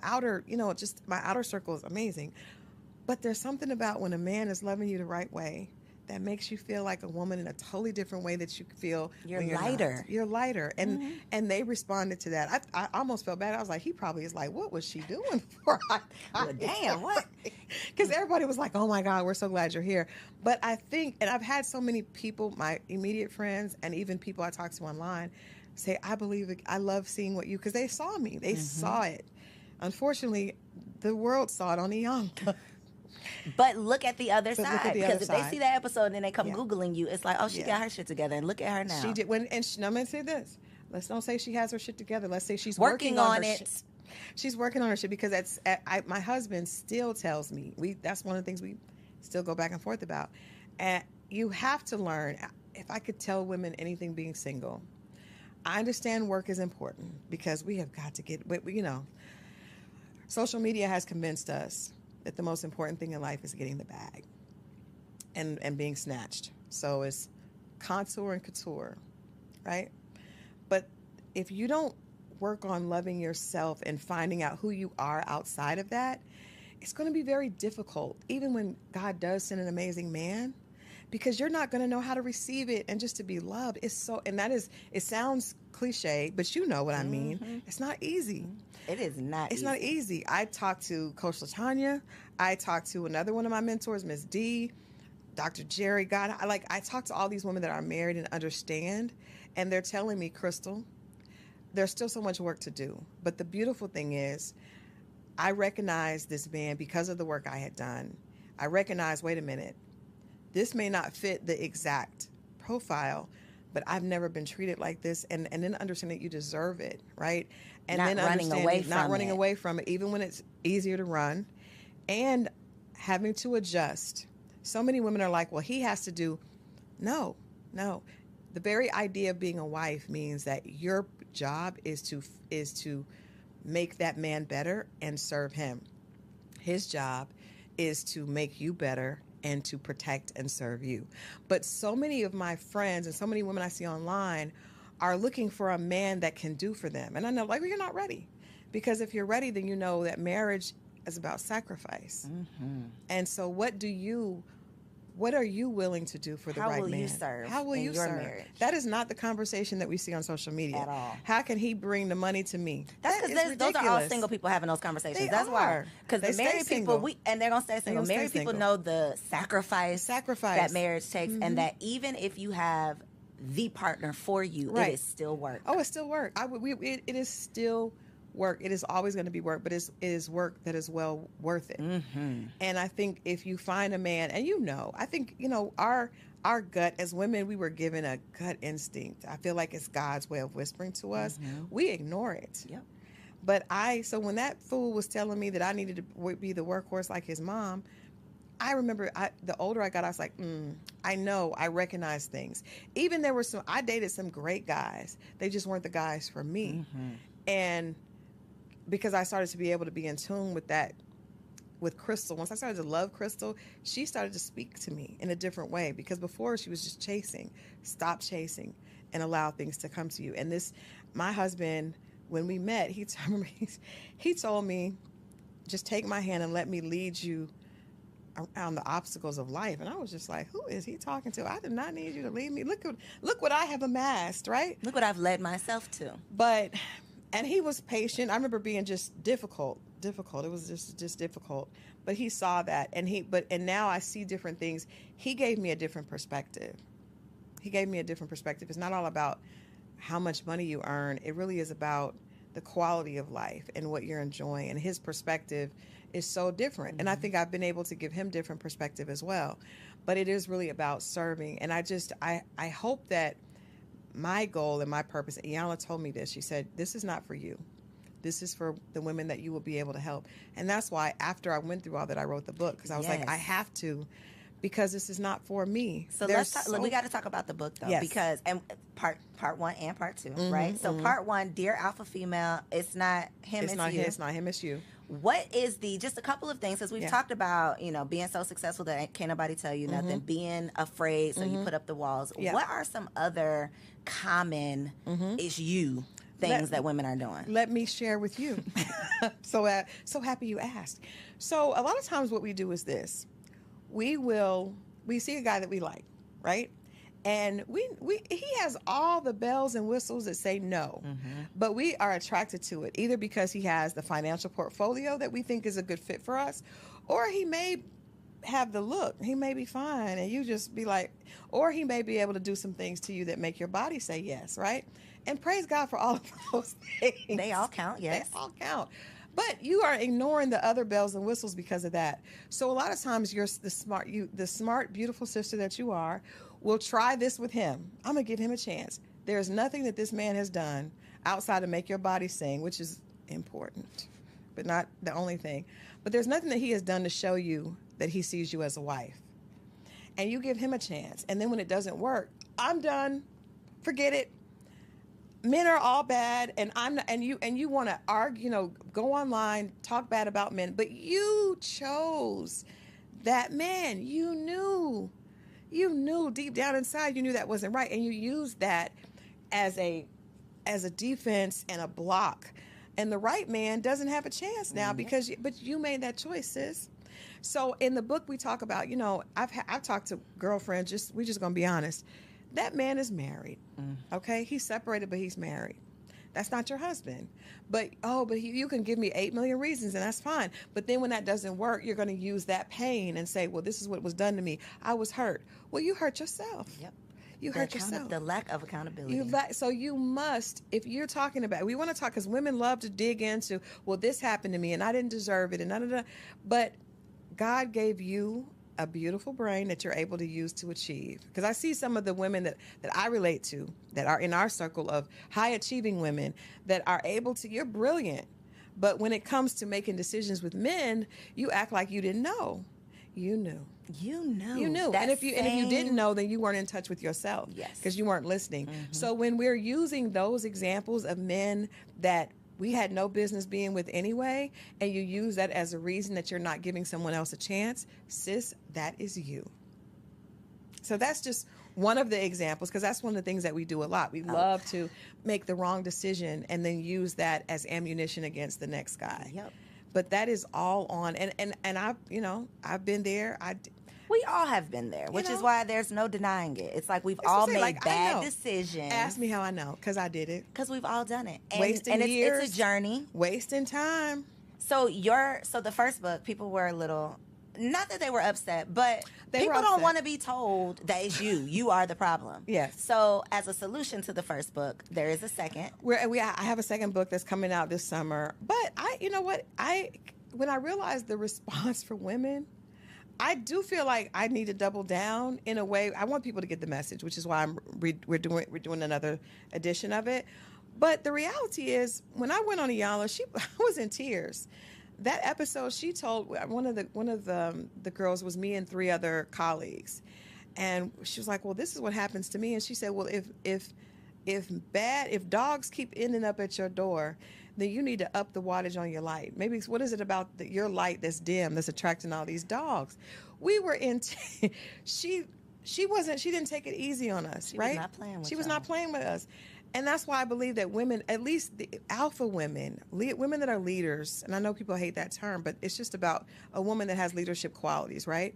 just my outer circle is amazing. But there's something about when a man is loving you the right way, that makes you feel like a woman in a totally different way that you feel You're when you're lighter. not. You're lighter. And they responded to that. I almost felt bad. I was like, he probably is like, what was she doing for? Well, damn, what? Because everybody was like, oh my God, we're so glad you're here. But I think, and I've had so many people, my immediate friends, and even people I talk to online, say, I believe it. I love seeing what you, because they saw me. They saw it. Unfortunately, the world saw it on the young. But look at the other But side. look at the Because other if they side. see that episode and then they come Yeah. Googling you, it's like, oh, she Yeah. got her shit together. And look at her now. She did. I'm going to say this. Let's don't say she has her shit together. Let's say she's Working on her it. She's working on her shit, because my husband still tells me, that's one of the things we still go back and forth about. And you have to learn. If I could tell women anything being single, I understand work is important, because we have got to get, social media has convinced us that the most important thing in life is getting the bag and being snatched. So it's contour and couture, right? But if you don't work on loving yourself and finding out who you are outside of that, it's going to be very difficult, even when God does send an amazing man, because you're not going to know how to receive it and just to be loved. It sounds cliche, but you know what I mean. It's not easy. It is not It's not easy. I talked to Coach LaTanya. I talked to another one of my mentors, Miss D, Dr. Jerry. God, I talked to all these women that are married and understand, and they're telling me, Crystal, there's still so much work to do. But the beautiful thing is, I recognize this man because of the work I had done. I recognize, wait a minute, this may not fit the exact profile, but I've never been treated like this. And then understand that you deserve it, right? And Not then running away from not running it. away from it, even when it's easier to run, and having to adjust. So many women are like, well, he has to do. No. The very idea of being a wife means that your job is to make that man better and serve him. His job is to make you better and to protect and serve you. But so many of my friends and so many women I see online are looking for a man that can do for them. And I know, like, well, you're not ready. Because if you're ready, then you know that marriage is about sacrifice. And so what are you willing to do for the right man? How will you serve How will in you your serve? marriage? That is not the conversation that we see on social media. At all. How can he bring the money to me? That's That is because those are all ridiculous. single people having those conversations. They That's why. are. Because They the married stay people, single. and they're going to stay single. gonna stay Married people single. know the sacrifice that marriage takes, and that even if you have the partner for you, Right. it is still work. Oh, it's still work. It is still work. It is always going to be work, but it is work that is well worth it. And I think if you find a man, and I think, our gut as women, we were given a gut instinct. I feel like it's God's way of whispering to us. We ignore it. Yep. But so when that fool was telling me that I needed to be the workhorse like his mom, I remember the older I got, I was like, I recognize things. Even I dated some great guys. They just weren't the guys for me. And because I started to be able to be in tune with that, with Crystal, once I started to love Crystal, she started to speak to me in a different way, because before she was just chasing. Stop chasing and allow things to come to you. And my husband, when we met, he told me, just take my hand and let me lead you around the obstacles of life. And I was just like, who is he talking to? I did not need you to lead me. Look what I have amassed, right? Look what I've led myself to. And he was patient. I remember being just difficult. It was just difficult. But he saw that, and now I see different things. He gave me a different perspective. It's not all about how much money you earn. It really is about the quality of life and what you're enjoying. And his perspective is so different. And I think I've been able to give him different perspective as well. But it is really about serving. And I hope that my goal and my purpose, Iyanla told me this. She said, this is not for you. This is for the women that you will be able to help. And that's why after I went through all that, I wrote the book, because I was like, I have to, because this is not for me. So we got to talk about the book, though, Yes. because and part one and part two, right? So part one, Dear Alpha Female, it's not him, it's you. It's not him, it's you. What is just a couple of things, as we've talked about, being so successful that can't nobody tell you nothing, being afraid, so you put up the walls. Yeah. What are some other common things that women are doing? Let me share with you. So happy you asked. So a lot of times what we do is this. We will we see a guy that we like, right? And he has all the bells and whistles that say no, but we are attracted to it either because he has the financial portfolio that we think is a good fit for us, or he may have the look. He may be fine, and you just be like, or he may be able to do some things to you that make your body say yes, right? And praise God for all of those things. They all count, yes. They all count. But you are ignoring the other bells and whistles because of that. So a lot of times you're the smart, beautiful sister that you are, will try this with him. I'm going to give him a chance. There's nothing that this man has done outside of make your body sing, which is important, but not the only thing. But there's nothing that he has done to show you that he sees you as a wife. And you give him a chance. And then when it doesn't work, I'm done. Forget it. Men are all bad, and I'm not, and you want to argue, go online, talk bad about men, but you chose that man. You knew deep down inside, you knew that wasn't right, and you used that as a defense and a block. And the right man doesn't have a chance now but you made that choice, sis. So in the book we talk about, I've talked to girlfriends. We're just gonna be honest. That man is married. Okay, he's separated, but he's married. That's not your husband. But you can give me 8 million reasons, and that's fine. But then when that doesn't work, you're going to use that pain and say, well, this is what was done to me. I was hurt. Well, you hurt yourself. Yep. You hurt yourself. The lack of accountability. So you must, if you're talking about, we want to talk, because women love to dig into, well, this happened to me, and I didn't deserve it, and da-da-da. But God gave you a beautiful brain that you're able to use to achieve. Because I see some of the women that I relate to that are in our circle of high achieving women that are able to, you're brilliant. But when it comes to making decisions with men, you act like you didn't know. You knew. You knew. You knew. And if you didn't know, then you weren't in touch with yourself. Yes. Because you weren't listening. So when we're using those examples of men that we had no business being with anyway, and you use that as a reason that you're not giving someone else a chance, sis, that is you. So that's just one of the examples, because that's one of the things that we do a lot. We love to make the wrong decision and then use that as ammunition against the next guy. Yep. But that is all on, and I've been there. We all have been there, which is why there's no denying it. It's like we've all made bad decisions. Ask me how I know, because I did it. Because we've all done it. Wasting years. It's a journey. Wasting time. So the first book, people were a little, not that they were upset, but people don't want to be told that it's you. You are the problem. Yes. So as a solution to the first book, there is a second. I have a second book that's coming out this summer. But when I realized the response for women, I do feel like I need to double down in a way. I want people to get the message, which is why we're doing another edition of it. But the reality is, when I went on Iyanla, I was in tears. That episode, she told one of the girls was me and 3 other colleagues, and she was like, "Well, this is what happens to me." And she said, "Well, if dogs keep ending up at your door, then you need to up the wattage on your light. Maybe what is it about your light that's dim that's attracting all these dogs?" We were in. She didn't take it easy on us, right? She was not playing with us. And that's why I believe that women, at least the alpha women, women that are leaders, and I know people hate that term, but it's just about a woman that has leadership qualities, right?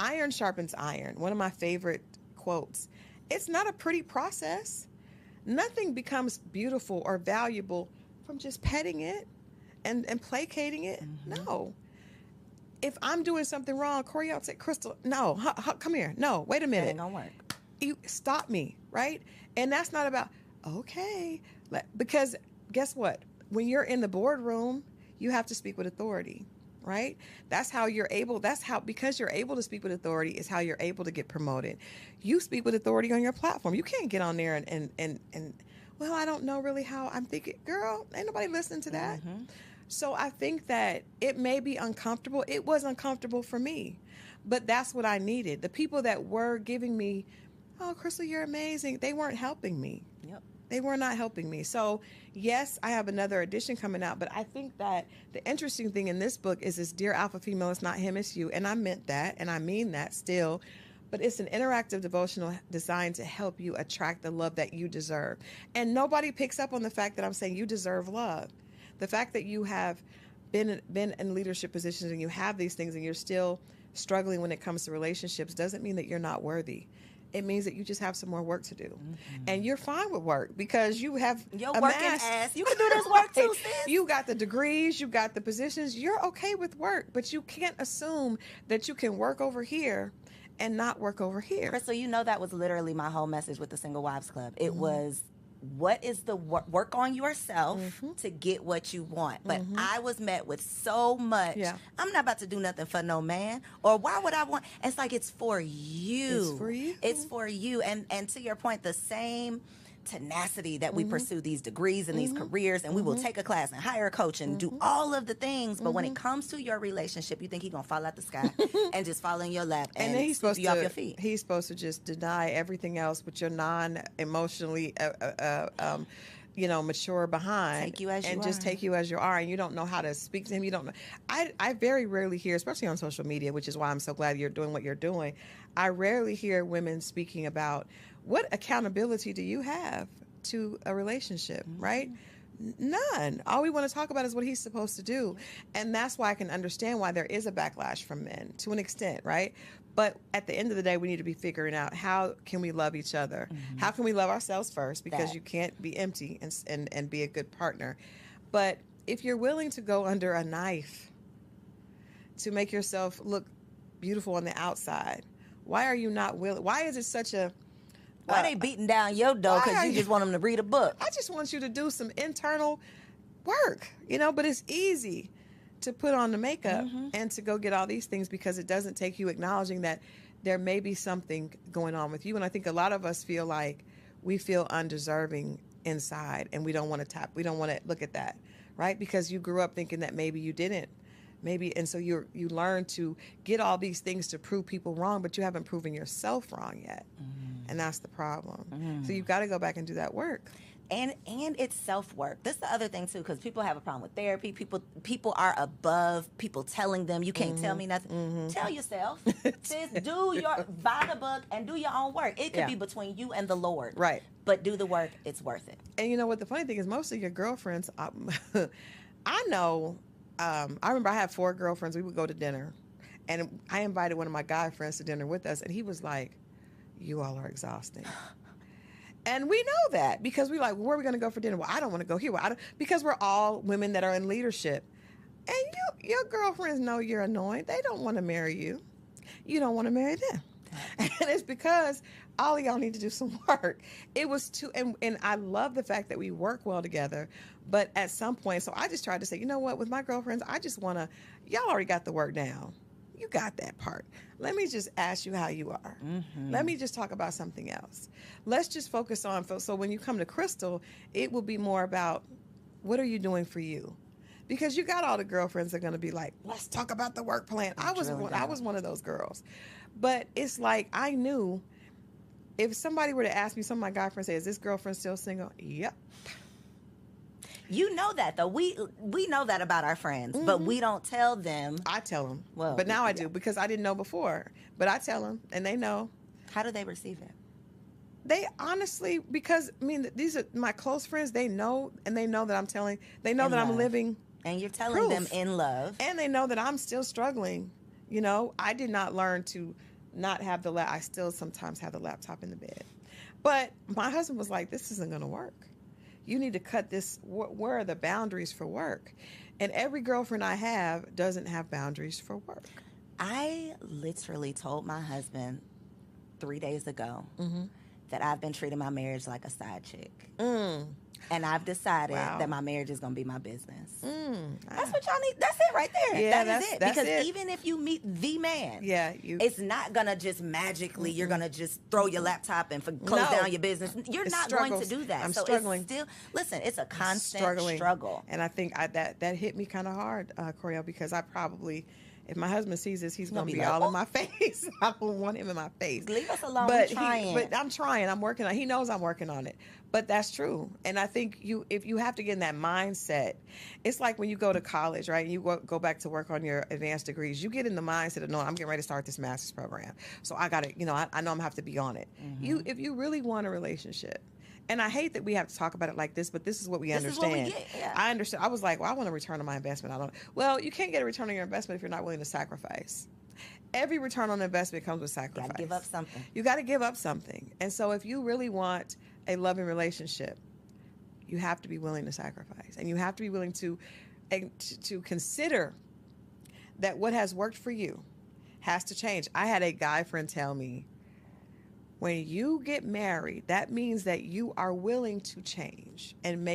Iron sharpens iron. One of my favorite quotes. It's not a pretty process. Nothing becomes beautiful or valuable from just petting it and placating it. No. If I'm doing something wrong, Corey, I'll say, "Crystal, no, come here. No, wait a minute. It ain't gonna work. You stop me, right?" And that's not about, okay. Because guess what? When you're in the boardroom, you have to speak with authority, right? Because you're able to speak with authority is how you're able to get promoted. You speak with authority on your platform. You can't get on there and well, I don't know really how. I'm thinking, girl, ain't nobody listening to that. So I think that it may be uncomfortable. It was uncomfortable for me, but that's what I needed. The people that were giving me, "Oh, Crystal, you're amazing," they weren't helping me. Yep. They were not helping me. So yes, I have another edition coming out, but I think that the interesting thing in this book is this Dear Alpha Female, it's not him, it's you. And I meant that, and I mean that still. But it's an interactive devotional designed to help you attract the love that you deserve. And nobody picks up on the fact that I'm saying you deserve love. The fact that you have been in leadership positions and you have these things and you're still struggling when it comes to relationships doesn't mean that you're not worthy. It means that you just have some more work to do. Mm-hmm. And you're fine with work because you have your working ass. You can do this work too, sis. You got the degrees, you got the positions. You're okay with work, but you can't assume that you can work over here and not work over here. Crystal, you know that was literally my whole message with the Single Wives Club. It was, what is the work on yourself to get what you want? But I was met with so much. Yeah. I'm not about to do nothing for no man. Or why would I want? It's like, it's for you. It's for you. It's for you. And to your point, the same tenacity that we pursue these degrees and these careers, and we will take a class and hire a coach and do all of the things, but when it comes to your relationship, you think he's gonna fall out the sky and just fall in your lap and then he's supposed sweep you off your feet. He's supposed to just deny everything else with your non-emotionally mature behind, take you as you and are. just take you as you are, and you don't know how to speak to him. You don't know. I very rarely hear, especially on social media, which is why I'm so glad you're doing what you're doing. I rarely hear women speaking about, what accountability do you have to a relationship, right? None. All we want to talk about is what he's supposed to do. And that's why I can understand why there is a backlash from men to an extent, right? But at the end of the day, we need to be figuring out, how can we love each other? How can we love ourselves first? Because you can't be empty and be a good partner. But if you're willing to go under a knife to make yourself look beautiful on the outside, why are you not willing? Why is it such a... Why they beating down your door because you just want them to read a book? I just want you to do some internal work, but it's easy to put on the makeup and to go get all these things, because it doesn't take you acknowledging that there may be something going on with you. And I think a lot of us feel like we feel undeserving inside, and we don't want to look at that, right? Because you grew up thinking that maybe you didn't. And so you learn to get all these things to prove people wrong, but you haven't proven yourself wrong yet. And that's the problem. So you've got to go back and do that work. And it's self-work. That's the other thing, too, because people have a problem with therapy. People are above people telling them, you can't tell me nothing. Tell yourself. Sis, buy the book and do your own work. It could be between you and the Lord. Right. But do the work. It's worth it. And you know what? The funny thing is, most of your girlfriends, I know, I remember I had 4 girlfriends. We would go to dinner. And I invited one of my guy friends to dinner with us. And he was like, you all are exhausting. And we know that because we're like, where are we going to go for dinner? Well, I don't want to go here. Because we're all women that are in leadership. And your girlfriends know you're annoying. They don't want to marry you. You don't want to marry them. And it's because all of y'all need to do some work. It was and I love the fact that we work well together. But at some point, so I just tried to say, you know what, with my girlfriends, I just want to, y'all already got the work down. You got that part. Let me just ask you how you are. Let me just talk about something else. Let's just focus on, so when you come to Crystal, it will be more about, what are you doing for you? Because you got all the girlfriends that are going to be like, let's talk about the work plan. I was one of those girls. But it's like, I knew if somebody were to ask me, some of my guy friends say, is this girlfriend still single? Yep. You know that, though. We know that about our friends, but we don't tell them. I tell them. Well, but now I do, because I didn't know before. But I tell them, and they know. How do they receive it? They honestly, because, these are my close friends. They know, and they know that I'm telling. They know that I'm living. And you're telling them in love. And they know that I'm still struggling. I did not learn to not have I still sometimes have the laptop in the bed. But my husband was like, this isn't going to work. You need to cut this. Where are the boundaries for work? And every girlfriend I have doesn't have boundaries for work. I literally told my husband 3 days ago that I've been treating my marriage like a side chick. And I've decided that my marriage is going to be my business. That's what y'all need. That's it right there. Yeah, that is it. That's because it. Even if you meet the man, it's not going to just magically, you're going to just throw your laptop and close down your business. You're not going to do that. I'm struggling. It's still, listen, it's a constant struggle. And I think that hit me kind of hard, Coriel, because I probably... If my husband sees this, he's going to be all in my face. I don't want him in my face. Leave us alone. But I'm trying. I'm working on it. He knows I'm working on it. But that's true. And I think if you have to get in that mindset, it's like when you go to college, right? And you go back to work on your advanced degrees. You get in the mindset of, no, I'm getting ready to start this master's program. So I got to, I know I'm going to have to be on it. If you really want a relationship, and I hate that we have to talk about it like this, but this is what we understand. Is what we get, yeah. I understand. I was like, well, I want a return on my investment. Well, you can't get a return on your investment if you're not willing to sacrifice. every return on investment comes with sacrifice. Gotta give up something. You got to give up something. And so if you really want a loving relationship, you have to be willing to sacrifice. And you have to be willing to consider that what has worked for you has to change. I had a guy friend tell me, when you get married, that means that you are willing to change and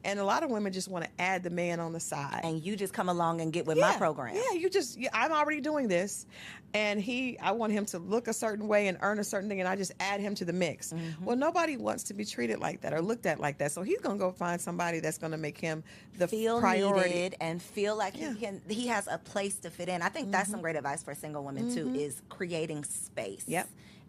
a lot of women just want to add the man on the side. And you just come along and get with my program. Yeah, I'm already doing this. And I want him to look a certain way and earn a certain thing, and I just add him to the mix. Mm-hmm. Well, nobody wants to be treated like that or looked at like that. So he's going to go find somebody that's going to make him the priority. Needed and feel like he has a place to fit in. I think that's some great advice for single women, too, is creating space. Yep.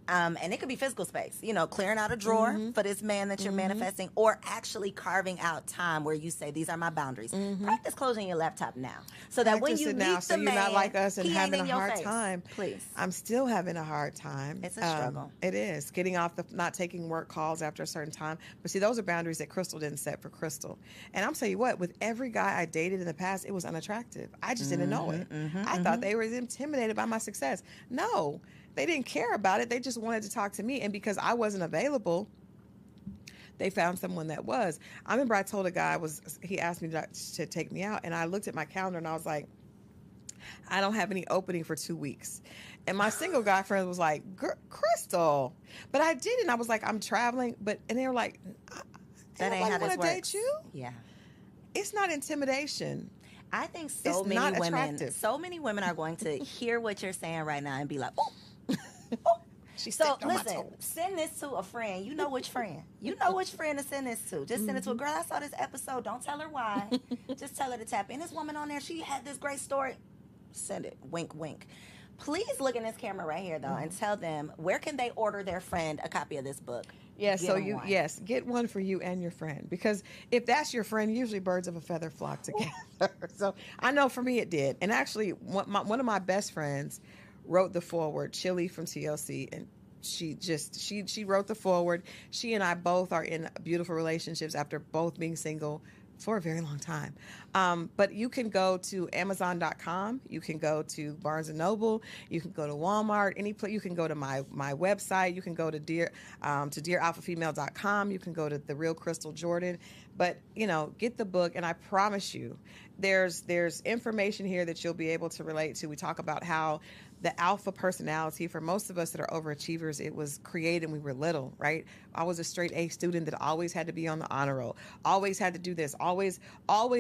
And it could be physical space, clearing out a drawer for this man that you're manifesting, or actually carving out time where you say, these are my boundaries. Practice closing your laptop now. So that when you meet the man, you're not like us and he having ain't a in hard your face. time. Please. I'm still having a hard time. It's a struggle. It is. Getting off not taking work calls after a certain time. But see, those are boundaries that Crystal didn't set for Crystal. And I'm telling you what, with every guy I dated in the past, it was unattractive. I just didn't know it. I thought they were intimidated by my success. No. They didn't care about it. They just wanted to talk to me. And because I wasn't available, they found someone that was. I remember I told a guy, he asked me to take me out, and I looked at my calendar and I was like, I don't have any opening for 2 weeks. And my single guy friend was like, Crystal. But I didn't. I was like, I'm traveling. And they were like, that ain't how this works. Date you? Yeah. It's not intimidation. I think so many women are going to hear what you're saying right now and be like, oh. So listen, send this to a friend. You know which friend. You know which friend to send this to. Just send it to a girl. I saw this episode. Don't tell her why. Just tell her to tap in. This woman on there, she had this great story. Send it. Wink, wink. Please look in this camera right here, though, and tell them where can they order their friend a copy of this book. Yes, get one for you and your friend, because if that's your friend, usually birds of a feather flock together. So I know for me it did. And actually, one of my best friends wrote the foreword, Chili from TLC, and she wrote the foreword. She and I both are in beautiful relationships after both being single for a very long time. But you can go to Amazon.com. You can go to Barnes & Noble. You can go to Walmart. Any place. You can go to my website. You can go to dearalphafemale.com. You can go to The Real Crystal Jordan. But, get the book, and I promise you, there's information here that you'll be able to relate to. We talk about how the alpha personality, for most of us that are overachievers, it was created when we were little, right? I was a straight A student that always had to be on the honor roll, always had to do this, always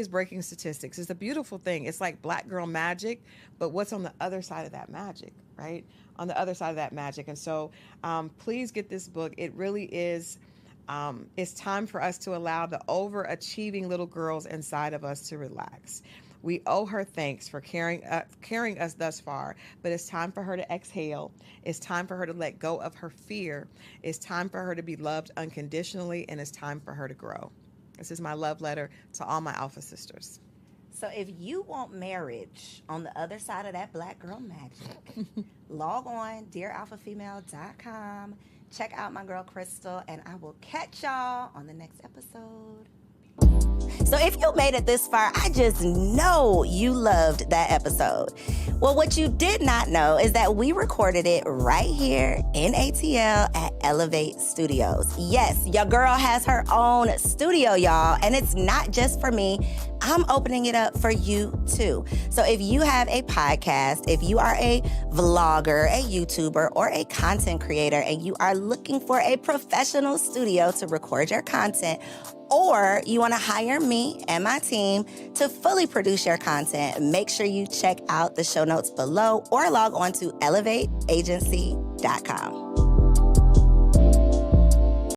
breaking statistics. It's a beautiful thing. It's like black girl magic, but what's on the other side of that magic, right? On the other side of that magic. And so please get this book. It really is, it's time for us to allow the overachieving little girls inside of us to relax. We owe her thanks for carrying us thus far, but it's time for her to exhale. It's time for her to let go of her fear. It's time for her to be loved unconditionally, and it's time for her to grow. This is my love letter to all my alpha sisters. So if you want marriage on the other side of that black girl magic, log on dearalphafemale.com. Check out my girl Crystal, and I will catch y'all on the next episode. So if you made it this far, I just know you loved that episode. Well, what you did not know is that we recorded it right here in ATL at Elevate Studios. Yes, your girl has her own studio, y'all, and it's not just for me. I'm opening it up for you too. So if you have a podcast, if you are a vlogger, a YouTuber, or a content creator, and you are looking for a professional studio to record your content, or you want to hire me and my team to fully produce your content, make sure you check out the show notes below or log on to elevateagency.com.